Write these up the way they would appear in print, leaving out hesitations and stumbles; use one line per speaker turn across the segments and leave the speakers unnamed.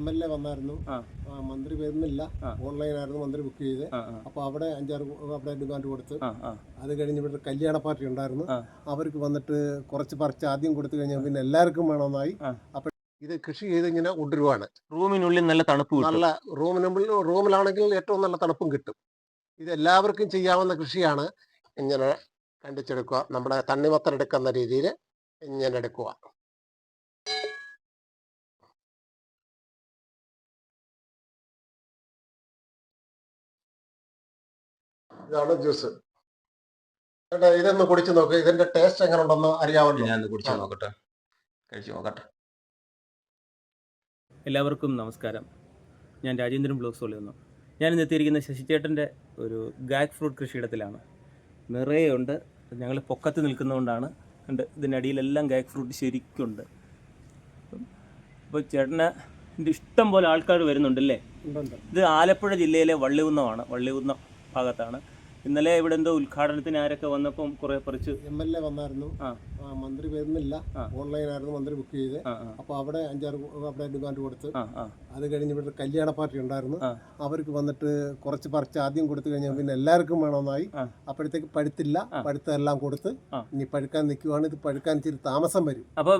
MLA വന്നായിരുന്നു. മന്ത്രി വരുന്നില്ല, ഓൺലൈനായിരുന്നു മന്ത്രി ബുക്ക് ചെയ്ത്. അപ്പോൾ അവിടെ 5-6 അവിടെ ഡിമാൻഡ് കൊടുത്ത്. അത് കഴിഞ്ഞ് ഇവിടെ കല്യാണ പാർട്ടി ഉണ്ടായിരുന്നു. അവർക്ക് വന്നിട്ട് കുറച്ച് പറിച്ച് ആദ്യം കൊടുത്തു കഴിഞ്ഞാൽ പിന്നെ എല്ലാവർക്കും വേണമെന്നായി. അപ്പോൾ ഇത് കൃഷി ചെയ്ത് ഇങ്ങനെ കൊണ്ടുവരുവാണ്.
റൂമിനുള്ളിൽ നല്ല തണുപ്പ്,
നല്ല റൂമിലാണെങ്കിൽ ഏറ്റവും നല്ല തണുപ്പും കിട്ടും. ഇത് എല്ലാവർക്കും ചെയ്യാവുന്ന കൃഷിയാണ്. ഇങ്ങനെ കണ്ടിച്ചെടുക്കുക, നമ്മുടെ തണ്ണിമത്തൻ എടുക്കുന്ന രീതിയിൽ ഇങ്ങനെ എടുക്കുക. ഇതാണ് ജ്യൂസ്. ഇതൊന്ന് കുടിച്ചു നോക്ക്, ഇതിന്റെ ടേസ്റ്റ് എങ്ങനെ ഉണ്ടെന്ന് അറിയാമല്ലോ.
ഞാൻ കുടിച്ചു നോക്കട്ടെ, കഴിച്ചു നോക്കട്ടെ. എല്ലാവർക്കും നമസ്കാരം. ഞാൻ രാജേന്ദ്രൻ ബ്ലോഗ്സ് ഒളിയുന്നു. ഞാനിന്ന് എത്തിയിരിക്കുന്ന ശശിചേട്ടൻ്റെ ഒരു ഗാഗ് ഫ്രൂട്ട് കൃഷിയിടത്തിലാണ്. നിറയെ ഉണ്ട്. ഞങ്ങൾ പൊക്കത്ത് നിൽക്കുന്നതുകൊണ്ടാണ്. ഉണ്ട്, ഇതിനടിയിലെല്ലാം ഗാഗ് ഫ്രൂട്ട് ശരിക്കുണ്ട്. അപ്പോൾ ചേട്ടന് ഇഷ്ടം പോലെ ആൾക്കാർ വരുന്നുണ്ടല്ലേ? ഇത് ആലപ്പുഴ ജില്ലയിലെ വള്ളികുന്നമാണ്. വള്ളികുന്നം ഭാഗത്താണ്. ഇന്നലെ ഇവിടെ എന്തോ ഉദ്ഘാടനത്തിന് ആരൊക്കെ വന്നപ്പം കുറെ പറിച്ച്.
MLA വന്നായിരുന്നു. മന്ത്രി വരുന്നില്ല, ഓൺലൈനായിരുന്നു മന്ത്രി ബുക്ക് ചെയ്ത്. അപ്പോൾ അവിടെ 5-6 അവിടെ ഡിമാൻഡ് കൊടുത്ത്. അത് കഴിഞ്ഞ് ഇവിടെ കല്യാണ പാർട്ടി ഉണ്ടായിരുന്നു. അവർക്ക് വന്നിട്ട് കുറച്ച് പറിച്ച് ആദ്യം കൊടുത്തു കഴിഞ്ഞാൽ പിന്നെ എല്ലാവർക്കും വേണമെന്നായി. അപ്പോഴത്തേക്ക് പഴുത്തില്ല, പഴുത്തെല്ലാം കൊടുത്ത് ഇനി പഴുക്കാൻ നിൽക്കുവാണ്. ഇത് പഴുക്കാൻ ഇച്ചിരി താമസം വരും.
അപ്പോൾ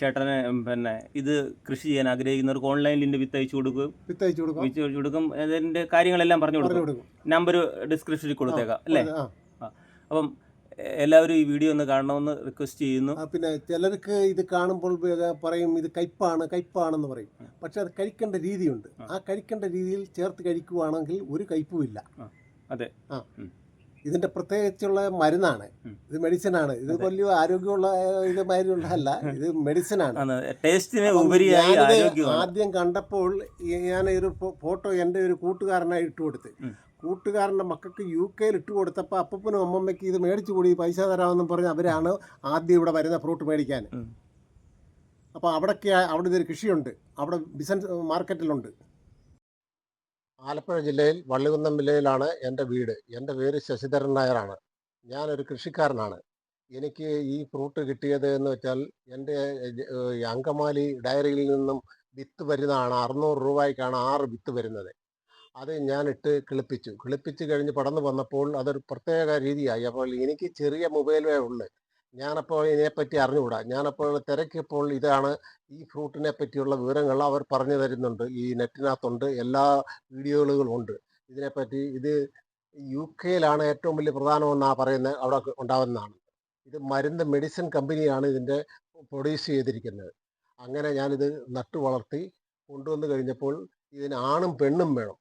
ചേട്ടനെ പിന്നെ ഇത് കൃഷി ചെയ്യാൻ ആഗ്രഹിക്കുന്നവർക്ക് ഓൺലൈനിൽ വിത്ത് അയച്ചു കൊടുക്കും. അതിന്റെ കാര്യങ്ങളെല്ലാം പറഞ്ഞു കൊടുക്കും. നമ്പർ ഡിസ്ക്രിപ്ഷനിൽ കൊടുത്തേക്കാം അല്ലേ? അപ്പം എല്ലാവരും ഈ വീഡിയോ ഒന്ന് കാണണമെന്ന് റിക്വസ്റ്റ് ചെയ്യുന്നു.
പിന്നെ ചിലർക്ക് ഇത് കാണുമ്പോൾ പറയും ഇത് കയ്പ്പാണെന്ന് പറയും. പക്ഷെ അത് കഴിക്കേണ്ട രീതിയുണ്ട്. ആ കഴിക്കേണ്ട രീതിയിൽ ചേർത്ത് കഴിക്കുവാണെങ്കിൽ ഒരു കയ്പുമില്ല.
അതെ.
ഇതിന്റെ പ്രത്യേകിച്ചുള്ള മരുന്നാണ്. ഇത് മെഡിസിനാണ്. ഇത് വലിയ ആരോഗ്യമുള്ള ഇത് മരുന്നുള്ളതല്ല, ഇത് മെഡിസിനാണ്.
ടേസ്റ്റിന് ഉപരിയായി
ആദ്യം കണ്ടപ്പോൾ ഞാൻ ഒരു ഫോട്ടോ എൻ്റെ ഒരു കൂട്ടുകാരനായി ഇട്ട് കൊടുത്ത്. കൂട്ടുകാരൻ്റെ മക്കൾക്ക് UK ഇട്ട് കൊടുത്തപ്പോൾ അപ്പനും അമ്മമ്മയ്ക്ക് ഇത് മേടിച്ചു കൂടി പൈസ തരാമെന്നും പറഞ്ഞ് അവരാണ് ആദ്യം ഇവിടെ വരുന്ന ഫ്രൂട്ട് മേടിക്കാൻ. അപ്പോൾ അവിടെ ഇതൊരു കൃഷിയുണ്ട്, അവിടെ ബിസിനസ് മാർക്കറ്റിലുണ്ട്. ആലപ്പുഴ ജില്ലയിൽ വള്ളികുന്നം വില്ലയിലാണ് എൻ്റെ വീട്. എൻ്റെ പേര് ശശിധരൻ നായരാണ്. ഞാനൊരു കൃഷിക്കാരനാണ്. എനിക്ക് ഈ ഫ്രൂട്ട് കിട്ടിയത് എന്ന് വെച്ചാൽ എൻ്റെ അങ്കമാലി ഡയറിയിൽ നിന്നും വിത്ത് വരുന്നതാണ്. 600 രൂപയ്ക്കാണ് 6 വിത്ത് വരുന്നത്. അത് ഞാനിട്ട് കിളിപ്പിച്ച് കഴിഞ്ഞ് പടർന്നു വന്നപ്പോൾ അതൊരു പ്രത്യേക രീതിയായി. അപ്പോൾ എനിക്ക് ചെറിയ മൊബൈലേ ഉള്ളു. ഞാനപ്പോൾ ഇതിനെപ്പറ്റി അറിഞ്ഞുകൂടാ. ഞാനപ്പോൾ തിരക്കിയപ്പോൾ ഇതാണ് ഈ ഫ്രൂട്ടിനെ പറ്റിയുള്ള വിവരങ്ങൾ അവർ പറഞ്ഞു തരുന്നുണ്ട്. ഈ നെറ്റിനകത്തുണ്ട്, എല്ലാ വീഡിയോകളും ഉണ്ട് ഇതിനെപ്പറ്റി. ഇത് UK ഏറ്റവും വലിയ പ്രധാനമെന്നാണ് പറയുന്നത്, അവിടെ ഉണ്ടാവുന്നതാണ്. ഇത് മെഡിസിൻ കമ്പനിയാണ് ഇതിൻ്റെ പ്രൊഡ്യൂസ് ചെയ്തിരിക്കുന്നത്. അങ്ങനെ ഞാനിത് നട്ടു വളർത്തി കൊണ്ടുവന്ന് കഴിഞ്ഞപ്പോൾ ഇതിന് ആണും പെണ്ണും വേണം.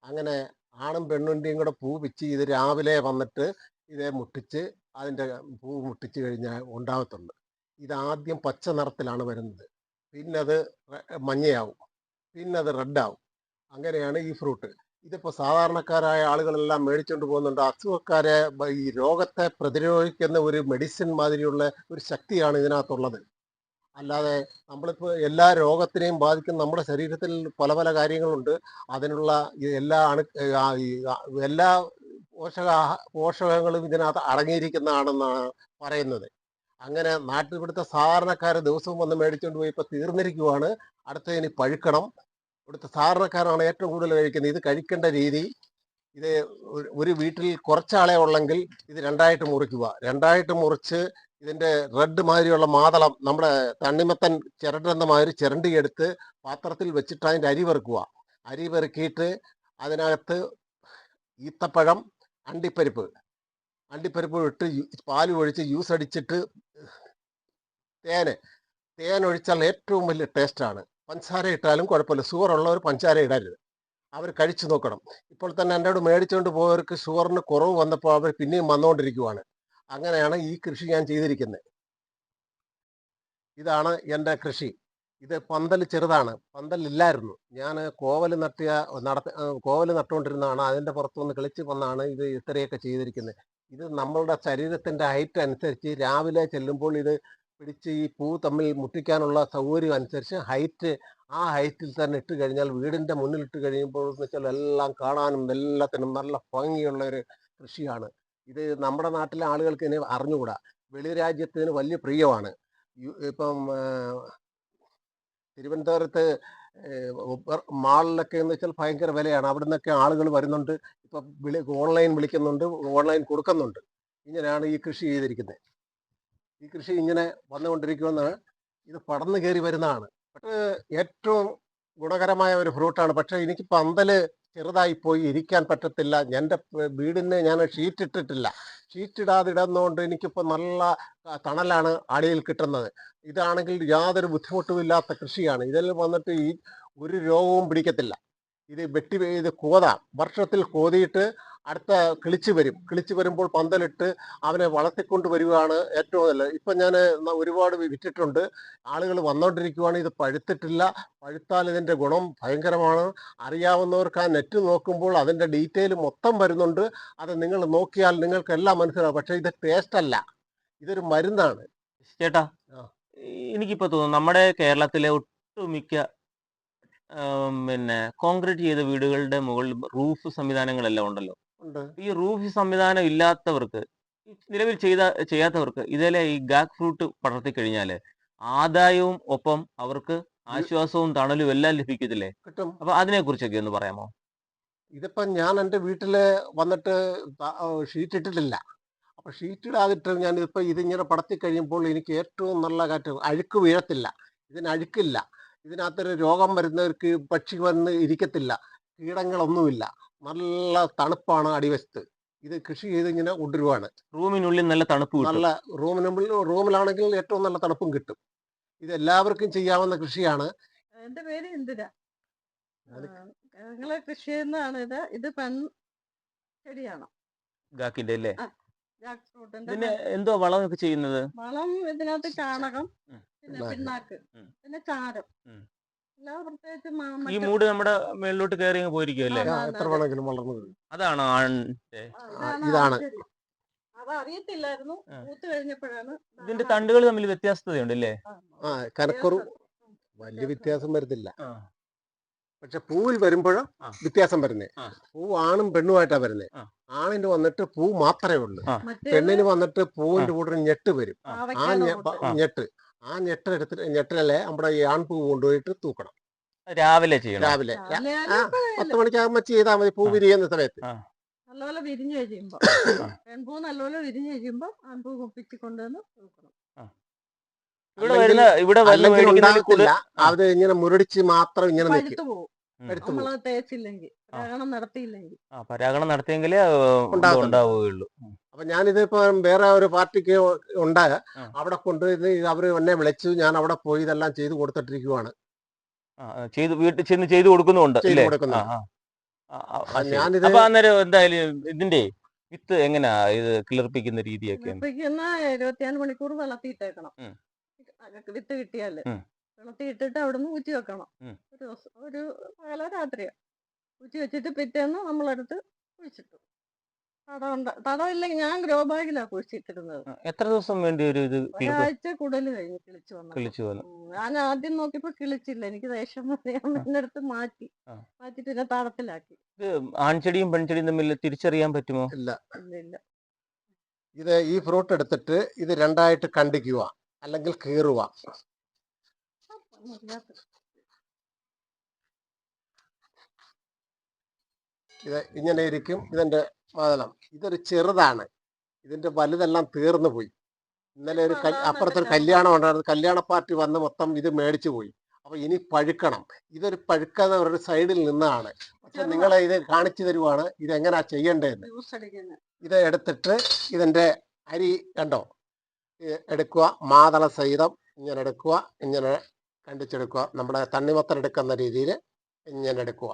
അങ്ങനെ ആണും പെണ്ണിൻ്റെയും കൂടെ പൂ പിച്ച് ഇത് രാവിലെ വന്നിട്ട് ഇതേ മുട്ടിച്ച് അതിൻ്റെ പൂ മുട്ടിച്ച് കഴിഞ്ഞാൽ ഉണ്ടാകത്തുള്ളൂ. ഇതാദ്യം പച്ച നിറത്തിലാണ് വരുന്നത്, പിന്നെ അത് മഞ്ഞയാവും, പിന്നെ അത് റെഡാവും. അങ്ങനെയാണ് ഈ ഫ്രൂട്ട്. ഇതിപ്പോൾ സാധാരണക്കാരായ ആളുകളെല്ലാം മേടിച്ചുകൊണ്ട് പോകുന്നുണ്ട്. അസുഖക്കാരെ ഈ രോഗത്തെ പ്രതിരോധിക്കുന്ന ഒരു മെഡിസിൻ മാതിരിയുള്ള ഒരു ശക്തിയാണ് ഇതിനകത്തുള്ളത്. അല്ലാതെ നമ്മളിപ്പോൾ എല്ലാ രോഗത്തിനെയും ബാധിക്കുന്ന നമ്മുടെ ശരീരത്തിൽ പല പല കാര്യങ്ങളുണ്ട്. അതിനുള്ള എല്ലാ പോഷകങ്ങളും ഇതിനകത്ത് അടങ്ങിയിരിക്കുന്നതാണെന്നാണ് പറയുന്നത്. അങ്ങനെ നാട്ടിൽ ഇവിടുത്തെ സാധാരണക്കാരെ ദിവസവും വന്ന് മേടിച്ചുകൊണ്ട് പോയി ഇപ്പോൾ തീർന്നിരിക്കുവാണ്. അടുത്തതിന് പഴുക്കണം. ഇവിടുത്തെ സാധാരണക്കാരാണ് ഏറ്റവും കൂടുതൽ കഴിക്കുന്നത്. ഇത് കഴിക്കേണ്ട രീതി, ഇത് ഒരു വീട്ടിൽ കുറച്ചാളെ ഉള്ളെങ്കിൽ ഇത് 2ആയിട്ട് മുറിക്കുക. 2ആയിട്ട് മുറിച്ച് ഇതിൻ്റെ റെഡ് മാതിരിയുള്ള മാതളം, നമ്മുടെ തണ്ണിമത്തൻ ചിരണ്ടുന്ന മാതിരി ചിരണ്ടിയെടുത്ത് പാത്രത്തിൽ വെച്ചിട്ട് അതിൻ്റെ അരി പെറുക്കുക. അരി പെറുക്കിയിട്ട് അതിനകത്ത് ഈത്തപ്പഴം, അണ്ടിപ്പരിപ്പ് ഇട്ട് പാൽ ഒഴിച്ച് ജ്യൂസ് അടിച്ചിട്ട് തേൻ ഒഴിച്ചാൽ ഏറ്റവും വലിയ ടേസ്റ്റാണ്. പഞ്ചസാര ഇട്ടാലും കുഴപ്പമില്ല. ഷുഗറുള്ളവർ പഞ്ചസാര ഇടരുത്. അവർ കഴിച്ചു നോക്കണം. ഇപ്പോൾ തന്നെ എന്നോട് മേടിച്ചുകൊണ്ട് പോയവർക്ക് ഷുഗറിന് കുറവ് വന്നപ്പോൾ അവർ പിന്നെയും വന്നുകൊണ്ടിരിക്കുവാണ്. അങ്ങനെയാണ് ഈ കൃഷി ഞാൻ ചെയ്തിരിക്കുന്നത്. ഇതാണ് എൻ്റെ കൃഷി. ഇത് പന്തൽ ചെറുതാണ്, പന്തലില്ലായിരുന്നു. ഞാൻ കോവൽ നട്ടുകൊണ്ടിരുന്നതാണ്. അതിൻ്റെ പുറത്തുനിന്ന് കിളിച്ച് വന്നാണ് ഇത് ഇത്രയൊക്കെ ചെയ്തിരിക്കുന്നത്. ഇത് നമ്മളുടെ ശരീരത്തിൻ്റെ ഹൈറ്റ് അനുസരിച്ച് രാവിലെ ചെല്ലുമ്പോൾ ഇത് പിടിച്ച് ഈ പൂ തമ്മിൽ മുട്ടിക്കാനുള്ള സൗകര്യം അനുസരിച്ച് ആ ഹൈറ്റിൽ തന്നെ ഇട്ട് കഴിഞ്ഞാൽ, വീടിൻ്റെ മുന്നിലിട്ട് കഴിയുമ്പോൾ എന്ന് വെച്ചാൽ എല്ലാം കാണാനും എല്ലാത്തിനും നല്ല ഭംഗിയുള്ള ഒരു കൃഷിയാണ്. ഇത് നമ്മുടെ നാട്ടിലെ ആളുകൾക്ക് ഇതിനെ അറിഞ്ഞുകൂടാ. വെളിരാജ്യത്തിന് വലിയ പ്രിയമാണ്. ഇപ്പം തിരുവനന്തപുരത്ത് മാളിലൊക്കെ എന്ന് വെച്ചാൽ ഭയങ്കര വിലയാണ്. അവിടെ നിന്നൊക്കെ ആളുകൾ വരുന്നുണ്ട്. ഇപ്പം ഓൺലൈൻ വിളിക്കുന്നുണ്ട്, ഓൺലൈൻ കൊടുക്കുന്നുണ്ട്. ഇങ്ങനെയാണ് ഈ കൃഷി ചെയ്തിരിക്കുന്നത്. ഈ കൃഷി ഇങ്ങനെ വന്നുകൊണ്ടിരിക്കുമെന്നാണ്. ഇത് പടർന്നു കയറി വരുന്നതാണ്. പക്ഷേ ഏറ്റവും ഗുണകരമായ ഒരു ഫ്രൂട്ടാണ്. പക്ഷേ എനിക്ക് പന്തല് ചെറുതായി പോയി ഇരിക്കാൻ പറ്റത്തില്ല. എൻ്റെ വീടിന് ഞാൻ ഷീറ്റ് ഇട്ടിട്ടില്ല. ഷീറ്റ് ഇടാതെ ഇടുന്നതുകൊണ്ട് എനിക്കിപ്പോൾ നല്ല തണലാണ് അടിയിൽ കിട്ടുന്നത്. ഇതാണെങ്കിൽ യാതൊരു ബുദ്ധിമുട്ടും ഇല്ലാത്ത കൃഷിയാണ്. ഇതിൽ വന്നിട്ട് ഈ ഒരു രോഗവും പിടിക്കത്തില്ല. ഇത് ഇത് കോതാം. വർഷത്തിൽ കോതിയിട്ട് അടുത്ത കിളിച്ച് വരും. കിളിച്ച് വരുമ്പോൾ പന്തലിട്ട് അവനെ വളർത്തിക്കൊണ്ട് വരികയാണ് ഏറ്റവും നല്ലത്. ഇപ്പം ഞാൻ ഒരുപാട് വിറ്റിട്ടുണ്ട്. ആളുകൾ വന്നുകൊണ്ടിരിക്കുകയാണ്. ഇത് പഴുത്തിട്ടില്ല. പഴുത്താൽ ഇതിൻ്റെ ഗുണം ഭയങ്കരമാണ്. അറിയാവുന്നവർക്ക് ആ നെറ്റ് നോക്കുമ്പോൾ അതിൻ്റെ ഡീറ്റെയിൽ മൊത്തം വരുന്നുണ്ട്. അത് നിങ്ങൾ നോക്കിയാൽ നിങ്ങൾക്ക് എല്ലാം മനസ്സിലാവും. പക്ഷേ ഇത് ടേസ്റ്റ് അല്ല, ഇതൊരു മരുന്നാണ്.
ചേട്ടാ, എനിക്കിപ്പോൾ തോന്നുന്നു നമ്മുടെ കേരളത്തിലെ ഒട്ടുമിക്ക പിന്നെ കോൺക്രീറ്റ് ചെയ്ത വീടുകളുടെ മുകളിൽ റൂഫ് സംവിധാനങ്ങളെല്ലാം ഉണ്ടല്ലോ. ഈ റൂഫ് സംവിധാനം ഇല്ലാത്തവർക്ക്, നിലവിൽ ചെയ്യാത്തവർക്ക് ഇതിലെ ഈ ഗാക് ഫ്രൂട്ട് പടർത്തി കഴിഞ്ഞാൽ ആദായവും ഒപ്പം അവർക്ക് ആശ്വാസവും തണലും എല്ലാം ലഭിക്കത്തില്ലേ?
കിട്ടും.
അപ്പൊ അതിനെ കുറിച്ചൊക്കെ ഒന്ന് പറയാമോ?
ഇതിപ്പം ഞാൻ എൻ്റെ വീട്ടിൽ വന്നിട്ട് ഷീറ്റ് ഇട്ടിട്ടില്ല. അപ്പോൾ ഷീറ്റ് ഇടാതിട്ട് ഞാനിപ്പോൾ ഇതിങ്ങനെ പടത്തി കഴിയുമ്പോൾ എനിക്ക് ഏറ്റവും നല്ല കാറ്റ്, അഴുക്ക് വീഴത്തില്ല. ഇതിന് അഴുക്കില്ല. ഇതിനകത്തൊരു രോഗം വരുന്നവർക്ക് പക്ഷി വന്ന് ഇരിക്കത്തില്ല. കീടങ്ങളൊന്നുമില്ല. നല്ല തണുപ്പാണ് അടിവശത്ത്. ഇത് കൃഷി ചെയ്ത് ഇങ്ങനെ കൊണ്ടുവരുവാണ്.
റൂമിനുള്ളിൽ നല്ല തണുപ്പ് കിട്ടും.
നല്ല റൂമിലാണെങ്കിൽ ഏറ്റവും നല്ല തണുപ്പും കിട്ടും. ഇത് എല്ലാവർക്കും ചെയ്യാവുന്ന കൃഷിയാണ്.
എന്റെ പേര് ഇന്ദിര. ഞങ്ങള് കൃഷി ചെയ്യുന്നതാണ് ഇത്. ഇത് ചെടിയാണ്.
ഗാക്കിന്റെ അല്ലേ?
ജാക്ക് ഫ്രൂട്ടിന്റെ
ഇതിന് എന്തോ വളമൊക്കെ ചെയ്യുന്നത്?
വളം ഇതിനകത്ത് ചാണകം, പിന്നെ പിണ്ണാക്ക്, പിന്നെ ചാരം. അല്ലാതെ പ്രത്യേകിച്ച്
ഈ മൂട് നമ്മുടെ മേളിലോട്ട് കയറി പോയിരിക്കും അല്ലേ?
എത്ര വേണമെങ്കിലും വളർന്നു വരും.
അതാണോ
ഇതാണ്.
അത് അറിയത്തില്ലായിരുന്നു. പൂത്ത് കഴിഞ്ഞപ്പോഴാണ്.
ഇതിന്റെ തണ്ടുകൾ തമ്മിൽ വ്യത്യാസതയുണ്ട് അല്ലേ?
കനക്കുറു വലിയ വ്യത്യാസം വരുന്നില്ല. പക്ഷെ പൂവിൽ വരുമ്പോഴും വ്യത്യാസം വരുന്നേ. പൂ ആണും പെണ്ണുമായിട്ടാ വരുന്നേ. ആണിന് വന്നിട്ട് പൂ മാത്രമേ ഉള്ളൂ. പെണ്ണിന് വന്നിട്ട് പൂവിന്റെ കൂടെ ഞെട്ട് വരും. ആ ഞെട്ടിലെ നമ്മുടെ ഈ ആൺപൂ കൊണ്ടുപോയിട്ട് തൂക്കണം.
രാവിലെ ചെയ്യണം.
രാവിലെ 10 മണിക്കാകുമ്പോ ചെയ്താൽ മതി. പൂ വിരിയുന്ന സമയത്ത്
നല്ലപോലെ വിരിഞ്ഞു കഴിയുമ്പോ, പെൺപൂ നല്ലപോലെ വിരിഞ്ഞു കഴിയുമ്പോ ആൺപൂ കുപ്പിച്ച് കൊണ്ടുവന്ന് തൂക്കണം.
അത് ഇങ്ങനെ മുരടിച്ച് മാത്രം ഇങ്ങനെ
പഴുത്തു പോകും നമ്മളത് തേച്ചില്ലെങ്കിൽ, പരാഗണം നടത്തിയില്ലെങ്കിൽ.
പരാഗണം നടത്തിയെങ്കിലേ ഉണ്ടാവുകയുള്ളൂ.
അപ്പൊ ഞാനിത് ഇപ്പൊ വേറെ ഒരു പാർട്ടിക്ക് ഉണ്ടായ അവിടെ കൊണ്ടുപോയി അവര് എന്നെ വിളിച്ചു. ഞാൻ അവിടെ പോയി ഇതെല്ലാം ചെയ്ത് കൊടുത്തിട്ടിരിക്കുവാണ്.
വീട്ടിൽ ചെന്ന് ചെയ്ത് കൊടുക്കുന്നുണ്ട്.
ഞാനിത്
അന്നേരം എന്തായാലും ഇതിന്റെ വിത്ത് എങ്ങനെയാ ഇത് കിളിർപ്പിക്കുന്ന രീതിയൊക്കെ?
24 മണിക്കൂർ വെള്ളത്തിയിട്ടേക്കണം. വിത്ത് കിട്ടിയാല് വെള്ളത്തിയിട്ടിട്ട് അവിടുന്ന് ഊറ്റി വെക്കണം. ഒരു ദിവസം, ഒരു പകലോ രാത്രിയോ ഊറ്റി വെച്ചിട്ട് പിറ്റേന്ന് നമ്മളെടുത്ത് കുഴിച്ചിട്ടു. തടമില്ലെങ്കിൽ ഞാൻ ഗ്രോ ബാഗിലാണ് കുഴിച്ചിട്ടിരുന്നത്.
എത്ര ദിവസം വേണ്ടി ഒരു
ഒരാഴ്ച കൂടുതൽ കഴിഞ്ഞ് കിളിച്ചു വന്നു. ഞാൻ ആദ്യം നോക്കിയപ്പോ കിളിച്ചില്ല. എനിക്ക് ദേഷ്യം എടുത്ത് മാറ്റിട്ട് പിന്നെ താളത്തിലാക്കി.
ആൺചെടിയും പെൺചെടിയും തമ്മിൽ തിരിച്ചറിയാൻ പറ്റുമോ?
ഇല്ല.
ഇല്ല.
ഇത് ഈ ഫ്രൂട്ട് എടുത്തിട്ട് ഇത് രണ്ടായിട്ട് കണ്ടിക്കുക, അല്ലെങ്കിൽ കീറുക. ഇത് ഇങ്ങനെ ഇരിക്കും. ഇതിന്റെ മാതളം ഇതൊരു ചെറുതാണ്. ഇതിന്റെ വലുതെല്ലാം തീർന്നു പോയി. ഇന്നലെ അപ്പുറത്തൊരു കല്യാണം ഉണ്ടായിരുന്നു. കല്യാണ പാർട്ടി വന്ന് മൊത്തം ഇത് മേടിച്ചു പോയി. അപ്പൊ ഇനി പഴുക്കണം. ഇതൊരു പഴുക്കാതെ ഒരു സൈഡിൽ നിന്നാണ്. പക്ഷെ നിങ്ങളെ ഇത് കാണിച്ചു തരുവാണ് ഇതെങ്ങനെയാ ചെയ്യേണ്ടതെന്ന്. ഇത് എടുത്തിട്ട് ഇതിന്റെ അരി കണ്ടോ എടുക്കുക, മാതള സഹിതം ഇങ്ങനെ എടുക്കുക, ഇങ്ങനെ കണ്ടിച്ചെടുക്കുക. നമ്മുടെ തണ്ണിമത്തൻ എടുക്കുന്ന രീതിയിൽ ഇങ്ങനെ എടുക്കുക.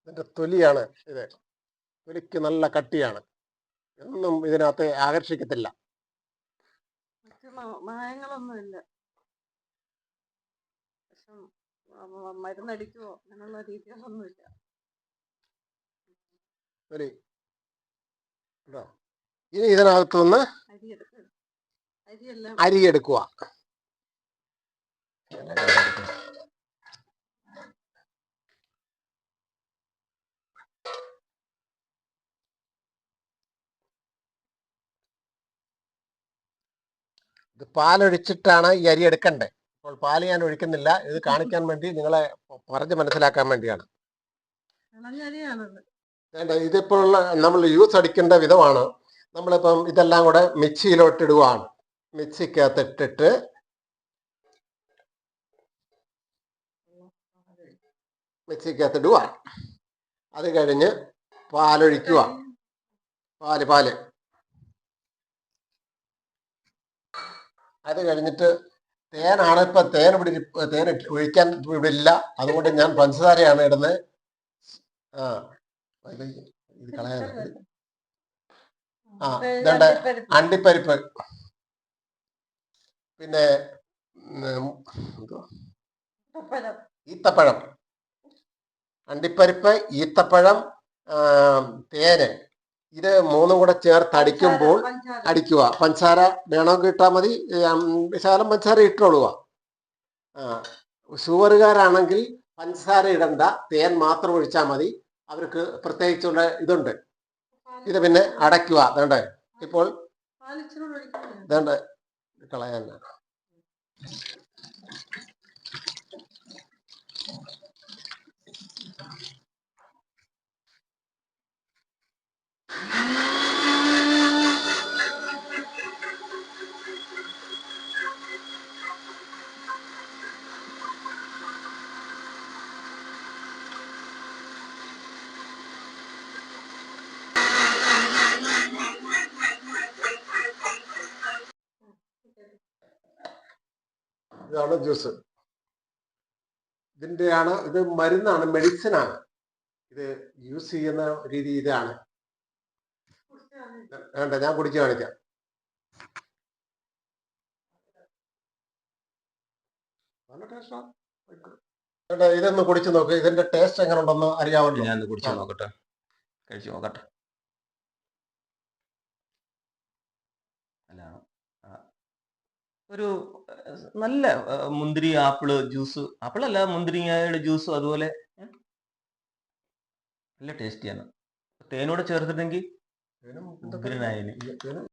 ഇതിന്റെ തൊലിയാണ് ഇത്. തൊലിക്ക് നല്ല കട്ടിയാണ്. ഒന്നും ഇതിനകത്ത് ആകർഷിക്കത്തില്ല.
മായങ്ങളൊന്നുമില്ല. മരുന്നടിക്കുവോ അങ്ങനെയുള്ള രീതികളൊന്നുമില്ല.
ഇനി ഇതിനകത്തുനിന്ന് അരി എടുക്കുക. ഇത് പാലൊഴിച്ചിട്ടാണ് ഈ അരി എടുക്കണ്ടേ. അപ്പോൾ പാല് ഞാൻ ഒഴിക്കുന്നില്ല, ഇത് കാണിക്കാൻ വേണ്ടി നിങ്ങളെ പറഞ്ഞ് മനസ്സിലാക്കാൻ വേണ്ടിയാണ്.
ഇളഞ്ഞരിയാണത്.
ഇതിപ്പോൾ നമ്മൾ യൂസ് അടിക്കേണ്ട വിധമാണ്. നമ്മളിപ്പം ഇതെല്ലാം കൂടെ മിക്സിയിലോട്ട് ഇടുവാണ്. മിക്സിക്കകത്തിട്ടിട്ട് മിക്സിക്കകത്തിടുവാണ്. അത് കഴിഞ്ഞ് പാലൊഴിക്കുക. പാല് അത് കഴിഞ്ഞിട്ട് തേനാണ്. ഇപ്പൊ തേൻ ഒഴിക്കാൻ ഇവിടെ ഇല്ല, അതുകൊണ്ട് ഞാൻ പഞ്ചസാരയാണ് ഇടുന്നത്. ഇത് കളയാനാണ്. ഇതുണ്ട് അണ്ടിപ്പരിപ്പ്, പിന്നെ ഈത്തപ്പഴം, അണ്ടിപ്പരിപ്പ്, ഈത്തപ്പഴം, തേന്, ഇത് മൂന്നും കൂടെ ചേർത്ത് അടിക്കുമ്പോൾ അടിക്കുക. പഞ്ചസാര വേണമെങ്കിൽ ഇട്ടാൽ മതി, ശകലം പഞ്ചസാര ഇട്ടോളുക. ഷുഗറുകാരാണെങ്കിൽ പഞ്ചസാര ഇടണ്ട, തേൻ മാത്രം ഒഴിച്ചാൽ മതി. അവർക്ക് പ്രത്യേകിച്ചുള്ള ഇതുണ്ട്. ഇത് പിന്നെ അടയ്ക്കുക. വേണ്ടേ ഇപ്പോൾ വേണ്ട കളയാൻ. ഇതാണ് ജ്യൂസ്. ഇത് മരുന്നാണ്, മെഡിസിനാണ്. ഇത് യൂസ് ചെയ്യുന്ന രീതി ഇതാണ്. വേണ്ട, ഞാൻ കുടിച്ച് കാണിക്കാം. നല്ല ടേസ്റ്റാണ്. ഇതൊന്ന് കുടിച്ചു നോക്ക്, ഇതിന്റെ ടേസ്റ്റ് എങ്ങനെ ഉണ്ടെന്ന് അറിയാമല്ലോ.
ഞാൻ കുടിച്ചു നോക്കട്ടെ, കഴിച്ചു നോക്കട്ടെ. അല്ല, ഒരു നല്ല മുന്തിരി ആപ്പിള് ജ്യൂസ്, ആപ്പിളല്ല മുന്തിരിങ്ങയുടെ ജ്യൂസും അതുപോലെ നല്ല ടേസ്റ്റിയാണ്. തേനോടെ ചേർത്തിട്ടെങ്കിൽ